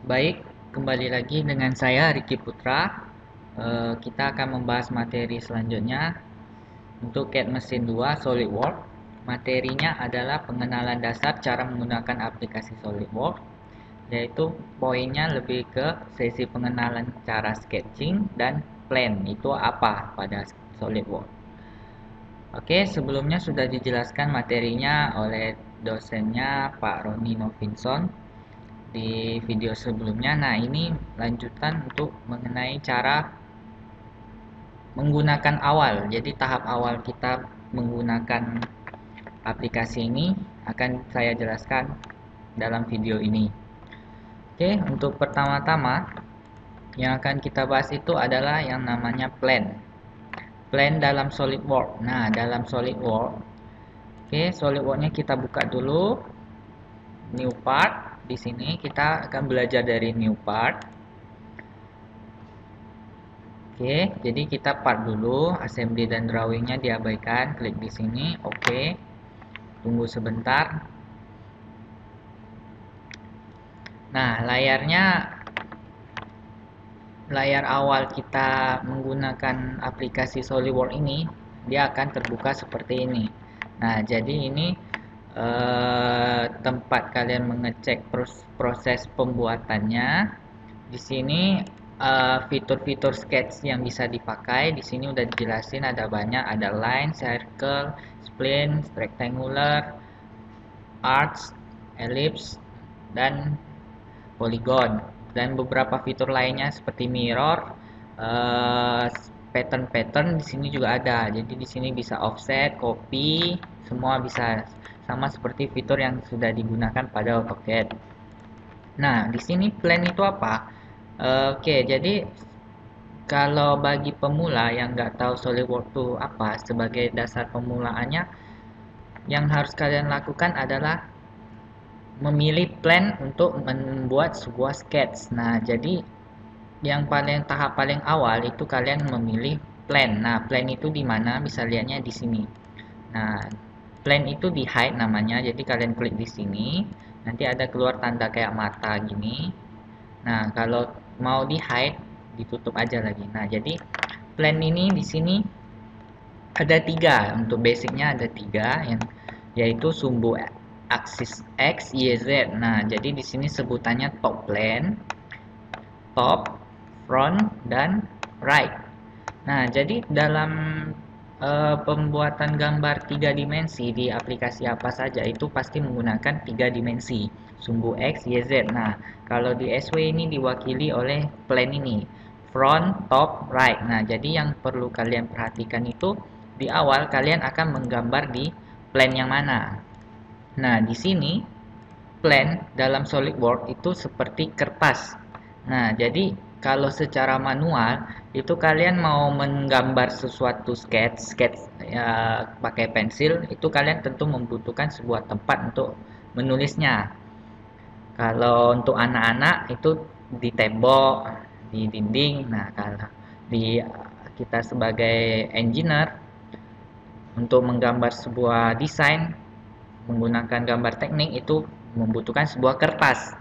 Baik, kembali lagi dengan saya Riki Putra. Kita akan membahas materi selanjutnya untuk CAD Mesin 2 SolidWorks. Materinya adalah pengenalan dasar cara menggunakan aplikasi SolidWorks, yaitu poinnya lebih ke sesi pengenalan cara sketching dan plan itu apa pada SolidWorks. Oke, sebelumnya sudah dijelaskan materinya oleh dosennya Pak Roni Novinson di video sebelumnya. Nah, ini lanjutan untuk mengenai cara menggunakan awal. Jadi tahap awal kita menggunakan aplikasi ini akan saya jelaskan dalam video ini. Oke, untuk pertama-tama yang akan kita bahas itu adalah yang namanya plan. Plan dalam SolidWorks. Nah, dalam SolidWorks, oke, SolidWorks-nya kita buka dulu. New part. Di sini kita akan belajar dari new part. Oke, jadi kita part dulu, assembly dan drawingnya diabaikan, klik di sini, oke. Tunggu sebentar. Nah, layar awal kita menggunakan aplikasi SolidWorks ini, dia akan terbuka seperti ini. Nah, jadi ini tempat kalian mengecek proses pembuatannya. Di sini fitur-fitur sketch yang bisa dipakai. Di sini udah dijelasin ada banyak, ada line, circle, spline, rectangular, arcs, ellipse, dan polygon. Dan beberapa fitur lainnya seperti mirror, pattern-pattern di sini juga ada. Jadi di sini bisa offset, copy, semua bisa sama seperti fitur yang sudah digunakan pada AutoCAD. Nah, di sini plan itu apa? Oke, jadi kalau bagi pemula yang nggak tahu SolidWorks itu apa, sebagai dasar pemulaannya, yang harus kalian lakukan adalah memilih plan untuk membuat sebuah sketch. Nah, jadi yang tahap paling awal itu kalian memilih plan. Nah, plan itu di mana? Bisa lihatnya di sini. Nah, plan itu di hide namanya. Jadi kalian klik di sini, nanti ada keluar tanda kayak mata gini. Nah, kalau mau di hide, ditutup aja lagi. Nah, jadi plan ini di sini ada tiga. Untuk basicnya ada tiga, yaitu sumbu aksis X, Y, Z. Nah, jadi di sini sebutannya top plan, top, front, dan right. Nah, jadi dalam pembuatan gambar tiga dimensi di aplikasi apa saja itu pasti menggunakan tiga dimensi, sumbu X, Y, Z. Nah, kalau di SW ini diwakili oleh plan ini, front, top, right. Nah, jadi yang perlu kalian perhatikan itu di awal kalian akan menggambar di plan yang mana. Nah, di sini plan dalam SolidWorks itu seperti kertas. Nah, jadi kalau secara manual itu kalian mau menggambar sesuatu sketch ya, pakai pensil, itu kalian tentu membutuhkan sebuah tempat untuk menulisnya. Kalau untuk anak-anak itu di tembok, di dinding. Nah, kalau di kita sebagai engineer untuk menggambar sebuah desain menggunakan gambar teknik itu membutuhkan sebuah kertas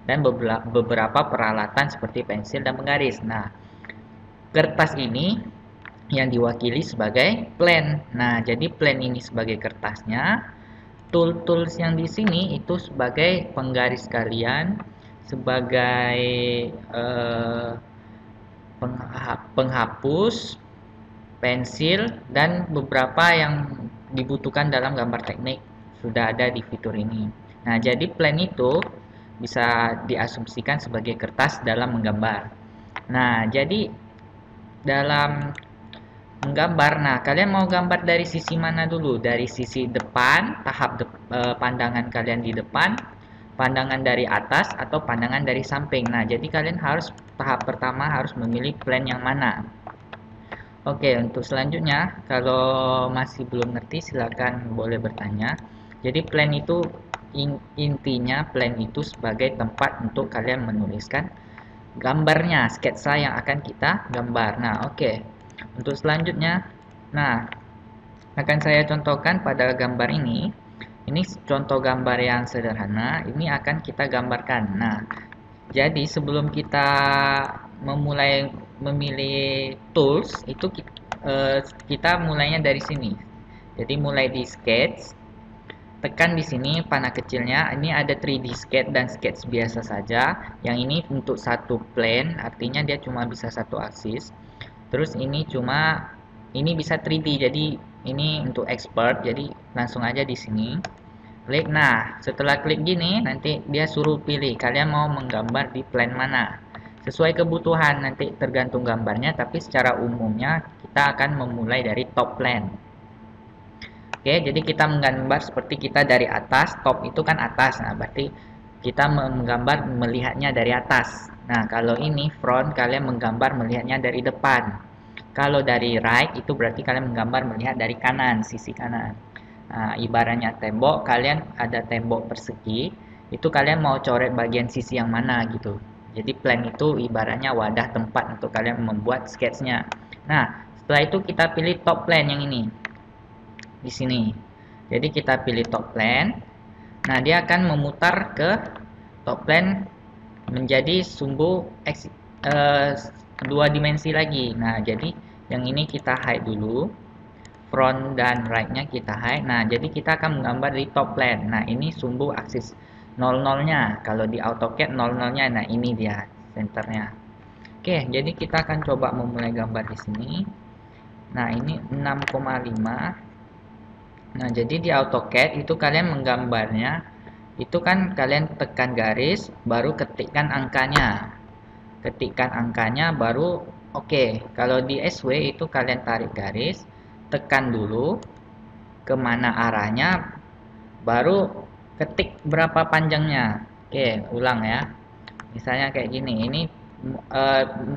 dan beberapa peralatan seperti pensil dan penggaris. Nah, kertas ini yang diwakili sebagai plan. Nah, jadi plan ini sebagai kertasnya, tools yang di sini itu sebagai penggaris kalian, sebagai eh, penghapus, pensil, dan beberapa yang dibutuhkan dalam gambar teknik sudah ada di fitur ini. Nah, jadi plan itu bisa diasumsikan sebagai kertas dalam menggambar. Nah, jadi dalam menggambar, nah kalian mau gambar dari sisi mana dulu? Dari sisi depan, pandangan kalian di depan, pandangan dari atas, atau pandangan dari samping. Nah, jadi kalian harus tahap pertama harus memilih plan yang mana. Oke, untuk selanjutnya, kalau masih belum ngerti, silakan boleh bertanya. Jadi plan itu intinya plan itu sebagai tempat untuk kalian menuliskan gambarnya, sketsa yang akan kita gambar. Nah, oke. Untuk selanjutnya, nah akan saya contohkan pada gambar ini. Ini contoh gambar yang sederhana. Ini akan kita gambarkan. Nah, Jadi sebelum kita memulai memilih tools itu kita mulainya dari sini. Jadi mulai di sketch, tekan di sini panah kecilnya. Ini ada 3D sketch dan sketch biasa saja. Yang ini untuk satu plane, artinya dia cuma bisa satu aksis. Terus ini bisa 3D, jadi ini untuk expert. Jadi langsung aja di sini klik. Nah, setelah klik gini nanti dia suruh pilih kalian mau menggambar di plane mana. Sesuai kebutuhan nanti tergantung gambarnya, tapi secara umumnya kita akan memulai dari top plane. Oke, jadi kita menggambar seperti kita dari atas. Top itu kan atas, nah berarti kita menggambar melihatnya dari atas. Nah, kalau ini front, kalian menggambar melihatnya dari depan. Kalau dari right itu berarti kalian menggambar melihat dari kanan, sisi kanan. Nah, ibaratnya tembok, kalian ada tembok persegi, itu kalian mau coret bagian sisi yang mana gitu. Jadi plan itu ibaratnya wadah tempat untuk kalian membuat sketsnya. Nah, setelah itu kita pilih top plan yang ini di sini. Jadi kita pilih top plan. Nah, dia akan memutar ke top plan menjadi sumbu dua dimensi lagi. Nah, jadi yang ini kita hide dulu. Front dan right-nya kita hide. Nah, jadi kita akan menggambar di top plan. Nah, ini sumbu aksis 00-nya. Kalau di AutoCAD 00-nya. Nah, ini dia senternya. Oke, jadi kita akan coba memulai gambar di sini. Nah, ini 6,5. Nah, jadi di AutoCAD itu kalian menggambarnya itu kan kalian tekan garis baru ketikkan angkanya. Ketikkan angkanya baru oke. Kalau di SW itu kalian tarik garis, tekan dulu kemana arahnya, baru ketik berapa panjangnya. Oke, ulang ya. Misalnya kayak gini. Ini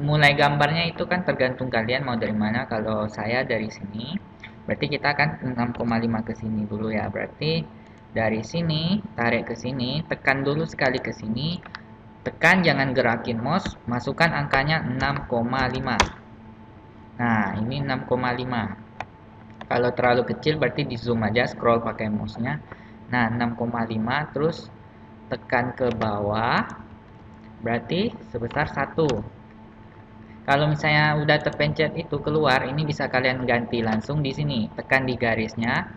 mulai gambarnya itu kan tergantung kalian mau dari mana. Kalau saya dari sini. Berarti kita akan 6,5 ke sini dulu ya. Berarti dari sini tarik ke sini, tekan dulu sekali ke sini, tekan jangan gerakin mouse, masukkan angkanya 6,5. Nah, ini 6,5. Kalau terlalu kecil berarti di zoom aja, scroll pakai mouse-nya. Nah, 6,5 terus tekan ke bawah. Berarti sebesar 1. Kalau misalnya udah terpencet itu keluar, ini bisa kalian ganti langsung di sini. Tekan di garisnya.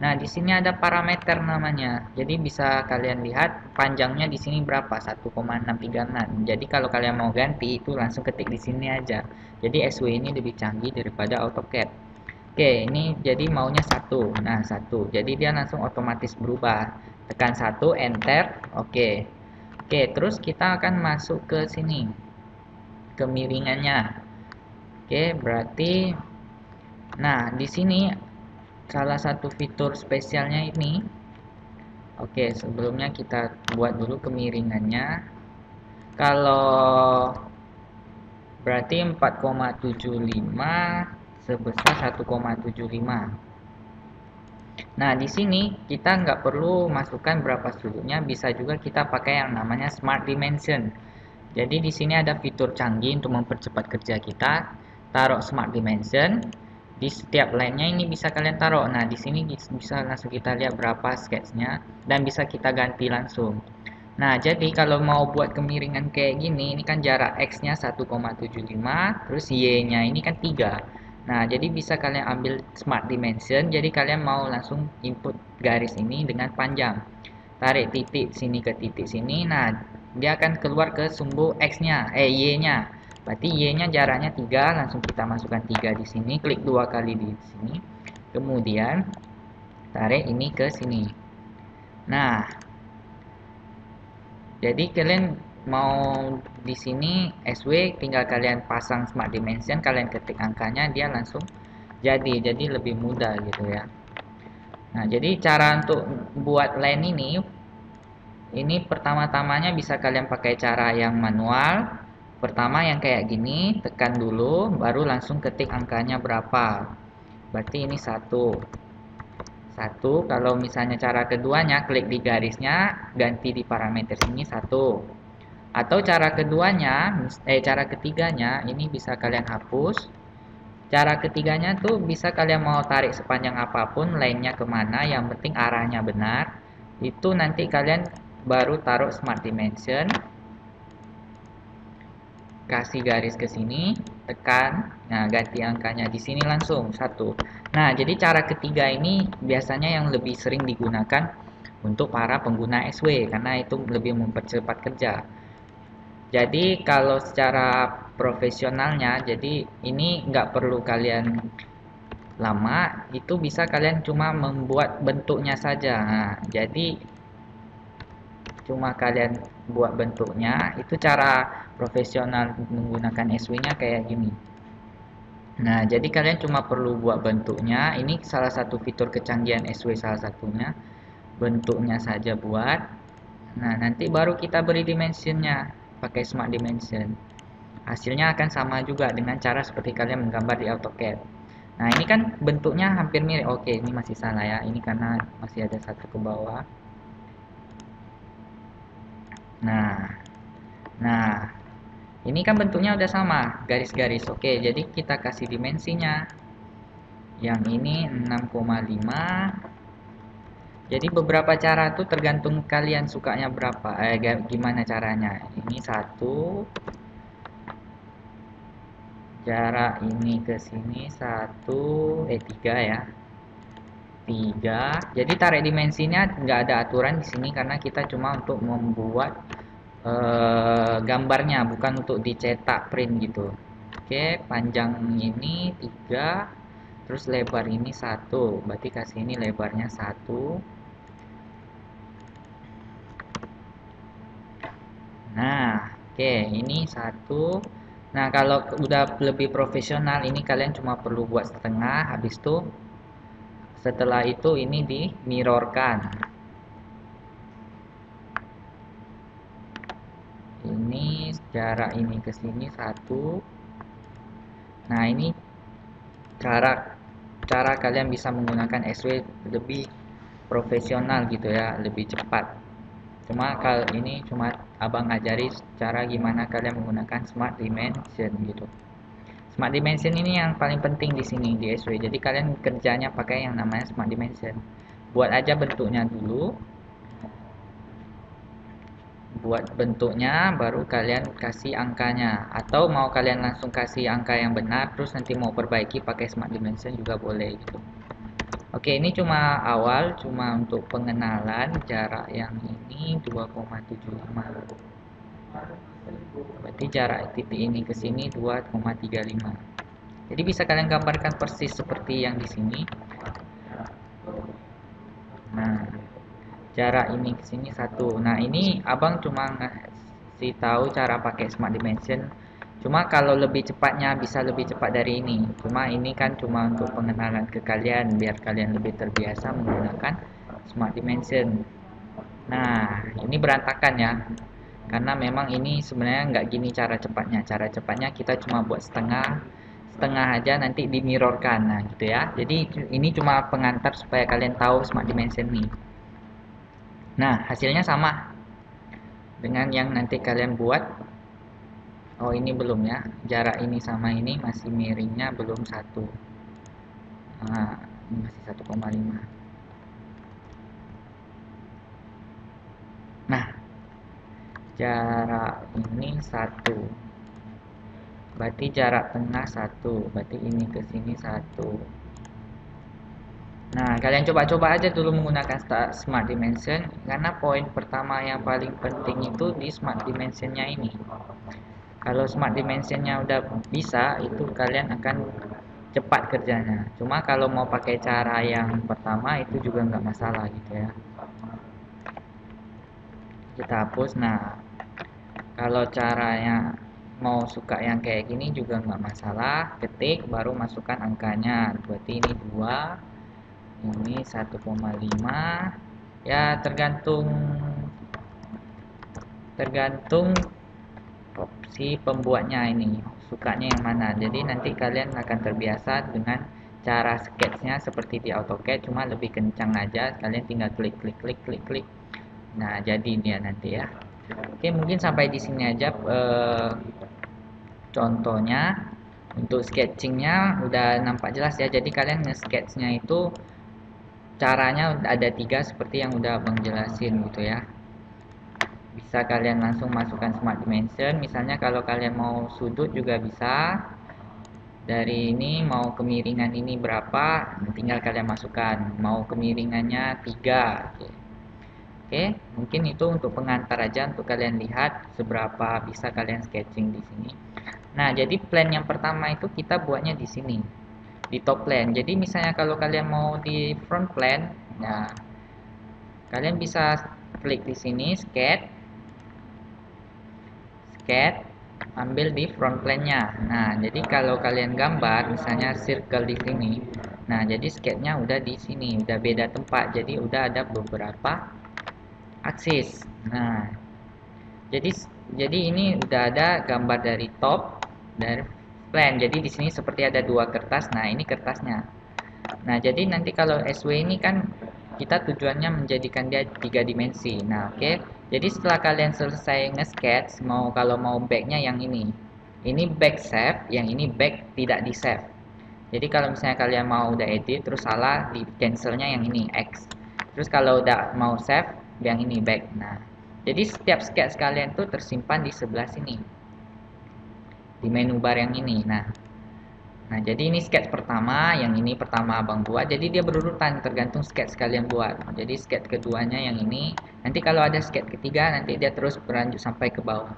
Nah, di sini ada parameter namanya. Jadi bisa kalian lihat panjangnya di sini berapa? 1,636. Jadi kalau kalian mau ganti itu langsung ketik di sini aja. Jadi SW ini lebih canggih daripada AutoCAD. Oke, ini jadi maunya 1. Nah, 1. Jadi dia langsung otomatis berubah. Tekan 1, enter. Oke. Oke, terus kita akan masuk ke sini. Kemiringannya. Oke, berarti nah, di sini salah satu fitur spesialnya ini. Oke, sebelumnya kita buat dulu kemiringannya. Kalau berarti 4,75 sebesar 1,75. Nah, di sini kita nggak perlu masukkan berapa sudutnya, bisa juga kita pakai yang namanya Smart Dimension. Jadi di sini ada fitur canggih untuk mempercepat kerja kita. Taruh Smart Dimension di setiap line-nya, ini bisa kalian taruh. Nah, di sini bisa langsung kita lihat berapa sketsnya dan bisa kita ganti langsung. Nah, jadi kalau mau buat kemiringan kayak gini, ini kan jarak X-nya 1,75, terus Y-nya ini kan 3. Nah, jadi bisa kalian ambil Smart Dimension, jadi kalian mau langsung input garis ini dengan panjang. Tarik titik sini ke titik sini. Nah, dia akan keluar ke sumbu X-nya, Y-nya. Berarti Y-nya jaraknya 3, langsung kita masukkan 3 di sini, klik 2 kali di sini. Kemudian tarik ini ke sini. Nah, jadi kalian mau di sini SW tinggal kalian pasang Smart Dimension, kalian ketik angkanya, dia langsung jadi lebih mudah gitu ya. Nah, jadi cara untuk buat line ini pertama-tamanya bisa kalian pakai cara yang manual. Pertama yang kayak gini, tekan dulu, baru langsung ketik angkanya berapa. Berarti ini 1. Kalau misalnya cara keduanya, klik di garisnya, ganti di parameter sini 1. Atau cara ketiganya, ini bisa kalian hapus. Cara ketiganya tuh bisa kalian mau tarik sepanjang apapun, lainnya kemana, yang penting arahnya benar. Itu nanti kalian baru taruh Smart Dimension. kasih garis ke sini, tekan, nah ganti angkanya di sini langsung 1. Nah, jadi cara ketiga ini biasanya yang lebih sering digunakan untuk para pengguna SW karena itu lebih mempercepat kerja. Jadi kalau secara profesionalnya, jadi ini nggak perlu kalian lama, itu bisa kalian cuma membuat bentuknya saja. Nah, jadi cuma kalian buat bentuknya, itu cara profesional menggunakan SW-nya kayak gini. Nah, jadi kalian cuma perlu buat bentuknya. Ini salah satu fitur kecanggihan SW salah satunya. Bentuknya saja buat. Nah, nanti baru kita beri dimensionnya pakai Smart Dimension. Hasilnya akan sama juga dengan cara seperti kalian menggambar di AutoCAD. Nah, ini kan bentuknya hampir mirip. Oke, ini masih salah ya. Ini karena masih ada satu ke bawah. Nah, ini kan bentuknya udah sama, garis-garis. Oke, jadi kita kasih dimensinya. Yang ini 6,5. Jadi beberapa cara tuh tergantung kalian sukanya berapa, gimana caranya. Ini 1. Jarak ini ke sini 3 ya. 3. Jadi tarik dimensinya nggak ada aturan di sini karena kita cuma untuk membuat gambarnya, bukan untuk dicetak print gitu. Oke, panjang ini 3, terus lebar ini 1, berarti kasih ini lebarnya 1. Nah, oke, ini 1. Nah, kalau udah lebih profesional, ini kalian cuma perlu buat setengah, habis itu setelah itu ini dimirrorkan. Ini jarak ini ke sini 1. Nah, ini cara kalian bisa menggunakan SW lebih profesional gitu ya, lebih cepat. Cuma kalau ini cuma abang ngajari cara gimana kalian menggunakan Smart Dimension gitu. Smart Dimension ini yang paling penting di sini di SW. Jadi kalian kerjanya pakai yang namanya Smart Dimension. Buat aja bentuknya dulu. Buat bentuknya baru kalian kasih angkanya, atau mau kalian langsung kasih angka yang benar terus nanti mau perbaiki pakai Smart Dimension juga boleh gitu. Oke, ini cuma awal, cuma untuk pengenalan jarak yang ini 2,75. Berarti jarak titik ini ke sini 2,35. Jadi bisa kalian gambarkan persis seperti yang di sini. Nah, jarak ini ke sini 1. Nah, ini abang cuma ngasih tahu cara pakai Smart Dimension. Cuma kalau lebih cepatnya bisa lebih cepat dari ini. Cuma ini kan cuma untuk pengenalan ke kalian biar kalian lebih terbiasa menggunakan Smart Dimension. Nah, ini berantakan ya. Karena memang ini sebenarnya nggak gini cara cepatnya. Cara cepatnya kita cuma buat setengah aja nanti dimirrorkan. Nah, gitu ya. Jadi ini cuma pengantar supaya kalian tahu Smart Dimension nih. Nah, hasilnya sama dengan yang nanti kalian buat. Oh, ini belum ya. Jarak ini sama ini masih miringnya belum 1. Nah, ini masih 1,5. Nah, jarak ini 1. Berarti jarak tengah 1. Berarti ini ke sini 1. Nah, kalian coba-coba aja dulu menggunakan Smart Dimension karena poin pertama yang paling penting itu di Smart Dimensionnya ini. Kalau Smart Dimensionnya udah bisa, itu kalian akan cepat kerjanya. Cuma kalau mau pakai cara yang pertama itu juga nggak masalah gitu ya. Kita hapus. Nah, kalau caranya mau suka yang kayak gini juga nggak masalah. Ketik baru masukkan angkanya. Berarti ini 2, ini 1,5. Ya tergantung si pembuatnya ini sukanya yang mana. Jadi nanti kalian akan terbiasa dengan cara sketchnya seperti di AutoCAD, cuma lebih kencang aja. Kalian tinggal klik. Nah, jadi dia nanti ya. Oke, mungkin sampai di sini aja contohnya. Untuk sketchingnya udah nampak jelas ya. Jadi kalian nge-sketchnya itu caranya ada 3 seperti yang udah abang jelasin gitu ya. Bisa kalian langsung masukkan smart dimension. Misalnya kalau kalian mau sudut juga bisa. Dari ini mau kemiringan ini berapa, tinggal kalian masukkan. Mau kemiringannya 3. Oke, mungkin itu untuk pengantar aja untuk kalian lihat seberapa bisa kalian sketching di sini. Nah, jadi plan yang pertama itu kita buatnya di sini, di top plan. Jadi misalnya kalau kalian mau di front plan, nah kalian bisa klik di sini, sketch, ambil di front plan-nya. Nah, jadi kalau kalian gambar, misalnya circle di sini, nah jadi sketch-nya udah di sini, udah beda tempat. Jadi udah ada beberapa aksis. Nah, jadi jadi ini udah ada gambar dari top dari plan. Jadi di sini seperti ada dua kertas. Nah, ini kertasnya. Nah, jadi nanti kalau SW ini kan kita tujuannya menjadikan dia 3 dimensi. Nah, oke. Jadi setelah kalian selesai nge-sketch, kalau mau backnya yang ini. Ini back save, yang ini back tidak di save. Jadi kalau misalnya kalian mau udah edit terus salah, di cancelnya yang ini X. Terus kalau udah mau save, yang ini back. Nah, jadi setiap sketch kalian tuh tersimpan di sebelah sini. Di menu bar yang ini. Nah, jadi ini sketch pertama, yang ini pertama abang buat. Jadi dia berurutan tergantung sketch kalian buat. Jadi sketch keduanya yang ini. Nanti kalau ada sketch ketiga, nanti dia terus berlanjut sampai ke bawah.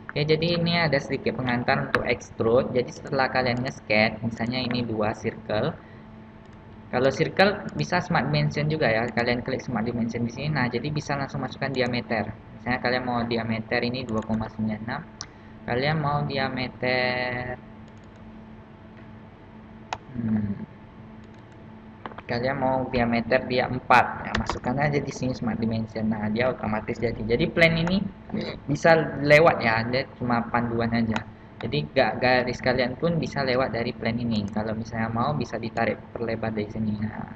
Oke, jadi ini ada sedikit pengantar untuk extrude. Jadi setelah kalian nge-sketch, misalnya ini 2 circle. Kalau circle bisa smart dimension juga ya. Kalian klik smart dimension di sini. Nah, jadi bisa langsung masukkan diameter. Misalnya kalian mau diameter ini 2,96. Kalian mau diameter kalian mau diameter dia 4 ya, masukkan aja di sini smart dimension. Nah, dia otomatis jadi plan ini bisa lewat ya, dia cuma panduan aja. Jadi garis kalian pun bisa lewat dari plan ini. Kalau misalnya mau bisa ditarik perlebar dari sini. Nah,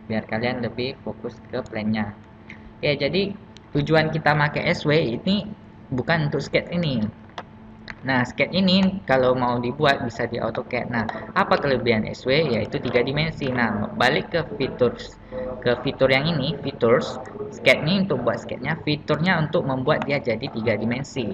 biar kalian lebih fokus ke plannya. Oke, jadi tujuan kita pakai SW ini bukan untuk sketch ini. Nah, sketch ini kalau mau dibuat bisa di AutoCAD. Nah, apa kelebihan SW? Yaitu 3 dimensi. Nah, balik ke fitur yang ini, features. Sketch ini untuk buat sketchnya, fiturnya untuk membuat dia jadi 3 dimensi.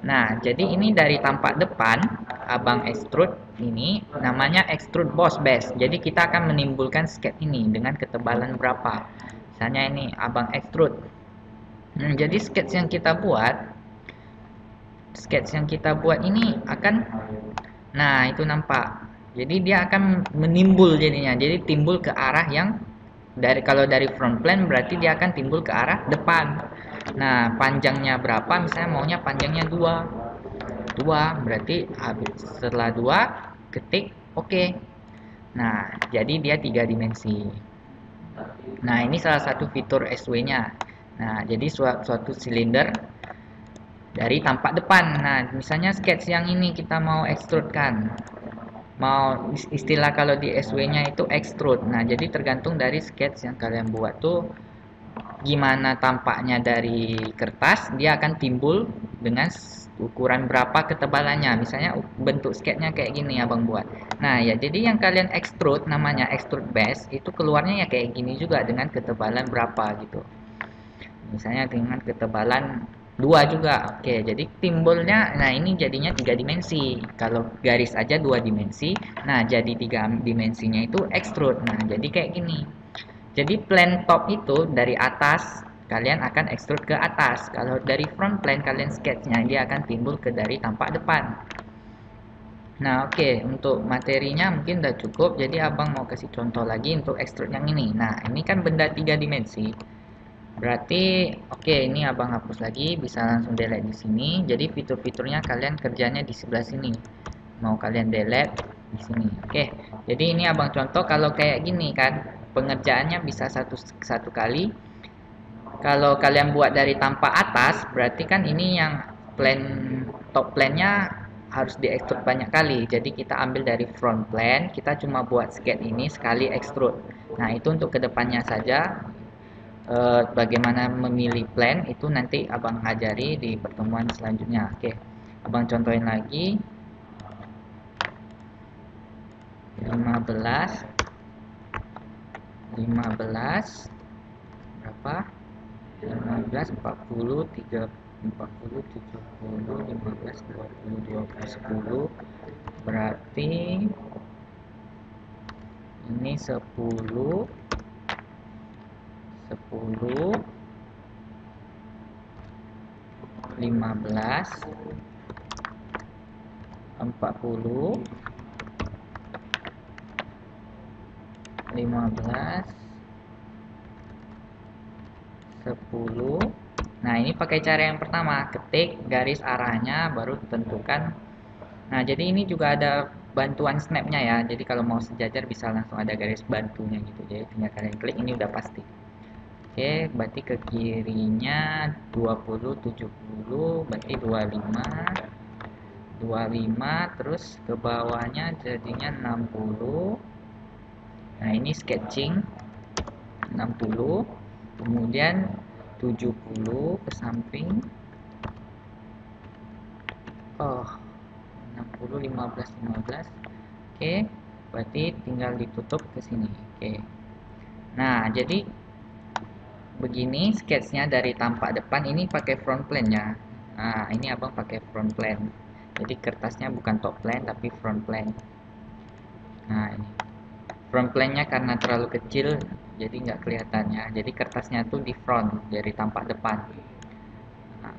Nah, jadi ini dari tampak depan, abang extrude ini namanya extrude boss base. Jadi kita akan menimbulkan sketch ini dengan ketebalan berapa. Misalnya ini abang extrude. Jadi sketch yang kita buat ini akan, nah itu nampak, jadi dia akan menimbul jadinya, jadi timbul ke arah yang kalau dari front plan berarti dia akan timbul ke arah depan. Nah, panjangnya berapa, misalnya maunya panjangnya 2 berarti habis setelah 2 ketik oke. Nah, jadi dia 3 dimensi. Nah, ini salah satu fitur SW nya. Nah, jadi suatu silinder dari tampak depan. Nah, misalnya sketch yang ini kita mau extrude kan. Mau istilah kalau di SW-nya itu extrude. Nah, jadi tergantung dari sketch yang kalian buat tuh gimana tampaknya dari kertas, dia akan timbul dengan ukuran berapa ketebalannya. Misalnya bentuk sketchnya kayak gini abang buat. Nah, ya jadi yang kalian extrude namanya extrude base itu keluarnya ya kayak gini juga dengan ketebalan berapa gitu. Misalnya dengan ketebalan 2 juga. Oke, jadi timbulnya, nah ini jadinya 3 dimensi. Kalau garis aja 2 dimensi, nah jadi 3 dimensinya itu extrude. Nah, jadi kayak gini. Jadi plan top itu dari atas, kalian akan extrude ke atas. Kalau dari front plan kalian sketchnya, dia akan timbul ke dari tampak depan. Nah, oke, untuk materinya mungkin udah cukup. Jadi abang mau kasih contoh lagi untuk extrude yang ini. Nah, ini kan benda 3 dimensi. Berarti oke, ini abang hapus lagi, bisa langsung delete di sini. Jadi fitur-fiturnya kalian kerjanya di sebelah sini. Mau kalian delete di sini. Oke. Jadi ini abang contoh kalau kayak gini kan, pengerjaannya bisa satu kali. Kalau kalian buat dari tampak atas, berarti kan ini yang plan top plannya harus diekstrud banyak kali. Jadi kita ambil dari front plan, kita cuma buat sketch ini sekali ekstrud. Nah, itu untuk kedepannya saja. Bagaimana memilih plan itu nanti abang ajari di pertemuan selanjutnya. Oke, abang contohin lagi 15 berapa, 15, 40, 30, 40, 70, 15, 20, 20, 10. Berarti ini 10, 15, 40, 15, 10. Nah, ini pakai cara yang pertama, ketik garis arahnya baru tentukan. Nah, jadi ini juga ada bantuan snapnya ya. Jadi kalau mau sejajar bisa langsung ada garis bantunya gitu. Jadi tinggal kalian klik, ini udah pasti. Oke, berarti ke kirinya 20, 70, berarti 25, terus ke bawahnya jadinya 60. Nah, ini sketching 60, kemudian 70 ke samping. Oh, 60, 15, 15. Oke, berarti tinggal ditutup ke sini. Oke. Nah, jadi begini sketsnya dari tampak depan, ini pakai front plan ya. Nah, ini abang pakai front plan. Jadi kertasnya bukan top plan tapi front plan. Nah, ini front plannya karena terlalu kecil jadi nggak kelihatannya. Jadi kertasnya tuh di front dari tampak depan. Nah,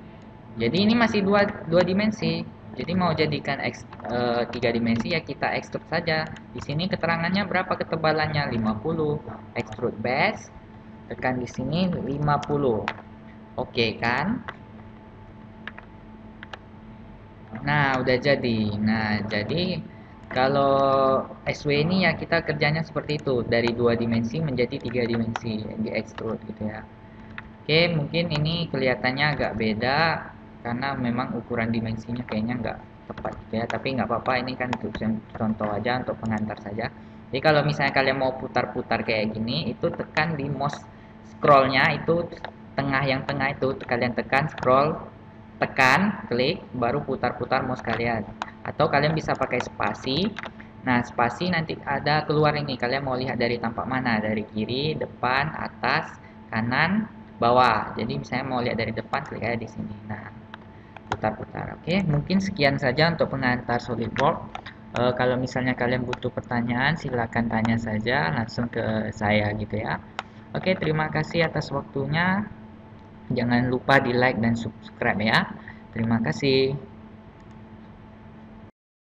jadi ini masih dua dimensi. Jadi mau jadikan tiga dimensi ya kita extrude saja. Di sini keterangannya berapa ketebalannya? 50. Extrude base. Tekan di sini 50. Oke kan? Nah, udah jadi. Nah, jadi kalau SW ini ya kita kerjanya seperti itu, dari dua dimensi menjadi tiga dimensi di extrude gitu ya. Oke, mungkin ini kelihatannya agak beda karena memang ukuran dimensinya kayaknya nggak tepat gitu ya. Tapi nggak apa-apa, ini kan untuk contoh aja, untuk pengantar saja. Jadi kalau misalnya kalian mau putar-putar kayak gini, itu tekan di mouse scrollnya, itu tengah, yang tengah itu kalian tekan scroll, tekan klik, baru putar-putar mouse kalian. Atau kalian bisa pakai spasi. Nah, spasi nanti ada keluar ini, kalian mau lihat dari tampak mana, dari kiri, depan, atas, kanan, bawah. Jadi misalnya mau lihat dari depan, klik aja di sini. Nah, putar-putar. Oke, mungkin sekian saja untuk pengantar SolidWorks. Kalau misalnya kalian butuh pertanyaan, silakan tanya saja langsung ke saya gitu ya. Oke, terima kasih atas waktunya. Jangan lupa di like dan subscribe ya. Terima kasih.